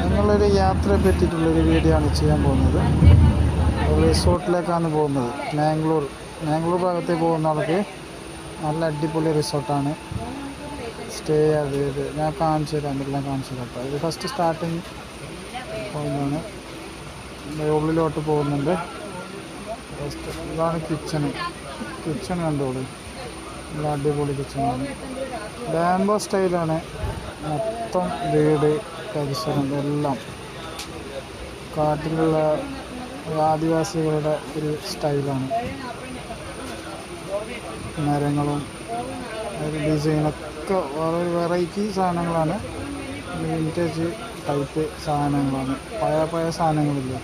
ഞങ്ങളൊരു യാത്രയെ പറ്റിയിട്ടുള്ളൊരു വീഡിയോ ആണ് ചെയ്യാൻ പോകുന്നത്. റിസോർട്ടിലേക്കാണ് പോകുന്നത്. മാംഗ്ലൂർ ഭാഗത്തേക്ക് പോകുന്ന ആൾക്ക് നല്ല അടിപൊളി റിസോർട്ടാണ്. സ്റ്റേ ചെയ്ത് ഞാൻ കാണിച്ചു തരാം, എന്തെല്ലാം കാണിച്ചു തരാം കേട്ടോ. ഇത് ഫസ്റ്റ് സ്റ്റാർട്ടിങ് പോകുന്നതാണ്. ഉള്ളിലോട്ട് പോകുന്നുണ്ട്. ഫസ്റ്റ് ഇതാണ് കിച്ചൺ കണ്ടോളൂ. നല്ല അടിപൊളി കിച്ചണാണ്. ബാംബോ സ്റ്റൈലാണ് മൊത്തം. വീട് പരിസരം എല്ലാം കാട്ടിലുള്ള ആദിവാസികളുടെ ഒരു സ്റ്റൈലാണ്. മരങ്ങളും ഡിസൈനൊക്കെ വളരെ വെറൈറ്റി സാധനങ്ങളാണ്. വിൻറ്റേജ് ടൈപ്പ് സാധനങ്ങളാണ്. പഴയ സാധനങ്ങളില്ല,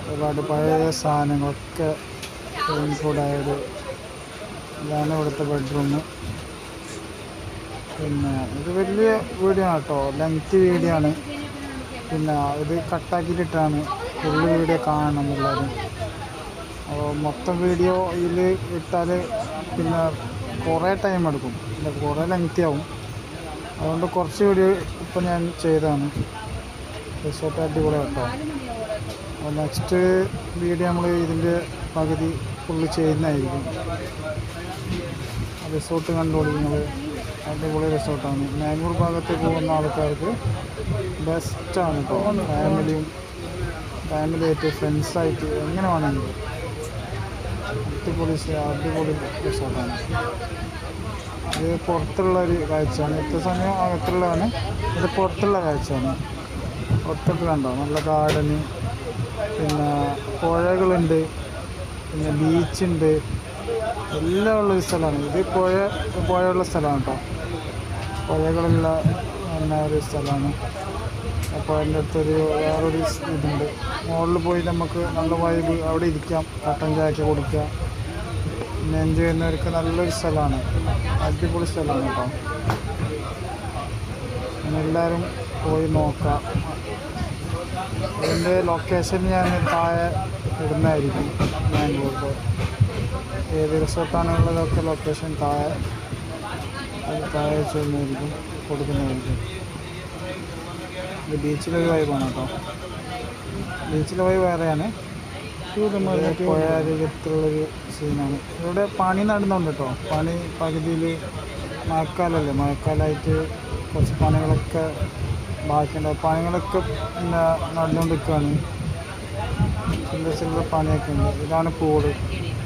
ഒരുപാട് പഴയ സാധനങ്ങളൊക്കെ ഇൻക്ലൂഡായത്. ഇതാണ് ഇവിടുത്തെ ബെഡ്റൂം. പിന്നെ ഇത് വലിയ വീഡിയോ ആണ് കേട്ടോ, ലെങ്ത് വീഡിയോ ആണ്. പിന്നെ ഇത് കട്ടാക്കിയിട്ടിട്ടാണ്. ഫുള്ള് വീഡിയോ കാണണം എല്ലാവരും. അപ്പോൾ മൊത്തം വീഡിയോ ഇതിൽ ഇട്ടാൽ പിന്നെ കുറേ ടൈം എടുക്കും, പിന്നെ കുറേ ലെങ്തി ആവും. അതുകൊണ്ട് കുറച്ച് വീഡിയോ ഇപ്പം ഞാൻ ചെയ്തതാണ്. റിസോർട്ട് അടിപൊളി കേട്ടോ. അപ്പോൾ നെക്സ്റ്റ് വീഡിയോ നമ്മൾ ഇതിൻ്റെ പകുതി ഫുള്ള് ചെയ്യുന്നതായിരിക്കും. റിസോർട്ട് കണ്ടോളി നിങ്ങൾ. അടിപൊളി റിസോർട്ടാണ്. മാംഗ്ലൂർ ഭാഗത്തേക്ക് പോകുന്ന ആൾക്കാർക്ക് ബെസ്റ്റാണ് കേട്ടോ. ഫാമിലിയായിട്ട് ഫ്രണ്ട്സായിട്ട് എങ്ങനെ വേണമെങ്കിലും അടിപൊളി റിസോർട്ടാണ്. ഇത് പുറത്തുള്ളൊരു കാഴ്ചയാണ്. ഇത്ര സമയം അകത്തുള്ളതാണ്. ഇത് പുറത്തുള്ള കാഴ്ചയാണ്. പുറത്തൊക്കെ കണ്ടോ, നല്ല ഗാർഡന്, പിന്നെ പുഴകളുണ്ട്, പിന്നെ ബീച്ചുണ്ട്, എല്ലാം ഉള്ളൊരു സ്ഥലമാണ്. ഇത് പുഴയുള്ള സ്ഥലമാണ് കേട്ടോ. പുഴകളുള്ള പിന്നെ ഒരു സ്ഥലമാണ്. അപ്പോൾ അതിൻ്റെ അടുത്തൊരു വേറൊരു ഇതുണ്ട്. മുകളിൽ പോയി നമുക്ക് നല്ല വൈബ് അവിടെ ഇരിക്കാം, കട്ടൻ ചായക്ക് കുടിക്കാം. പിന്നെ എൻജോയ് ചെയ്യുന്നവർക്ക് നല്ലൊരു സ്ഥലമാണ്. അടിപൊളി സ്ഥലമാണ് കേട്ടോ. എല്ലാവരും പോയി നോക്കാം. ഇതിൻ്റെ ലൊക്കേഷൻ ഞാൻ താഴെ ഇടുന്നതായിരിക്കും. മാംഗ്ലൂർ ഏത് റിസോർട്ടാണുള്ളതൊക്കെ ലൊക്കേഷൻ താഴെ ചെയ്യുന്നതായിരിക്കും, കൊടുക്കുന്നതായിരിക്കും. ഇത് ബീച്ചിലെ വൈബാണ് കേട്ടോ. ബീച്ചിലെ വൈബ് വേറെയാണ്. പുഴയരികത്തുള്ളൊരു സീനാണ്. ഇവിടെ പണി നടന്നുണ്ട് കേട്ടോ. പണി പകുതിയിൽ മഴക്കാലമായിട്ട് കുറച്ച് പണികളൊക്കെ ബാക്കിയുണ്ട്. പണികളൊക്കെ പിന്നെ നടന്നുകൊണ്ടിരിക്കുകയാണ്. ചില്ലറ പണിയൊക്കെ ഉണ്ട്. ഇതാണ്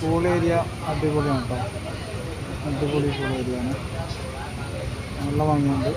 പൂൾ ഏരിയ. അടിപൊളിയാണ് കേട്ടോ. അടിപൊളി പൂൾ ഏരിയയാണ്. നല്ല ഭംഗിയുണ്ട്.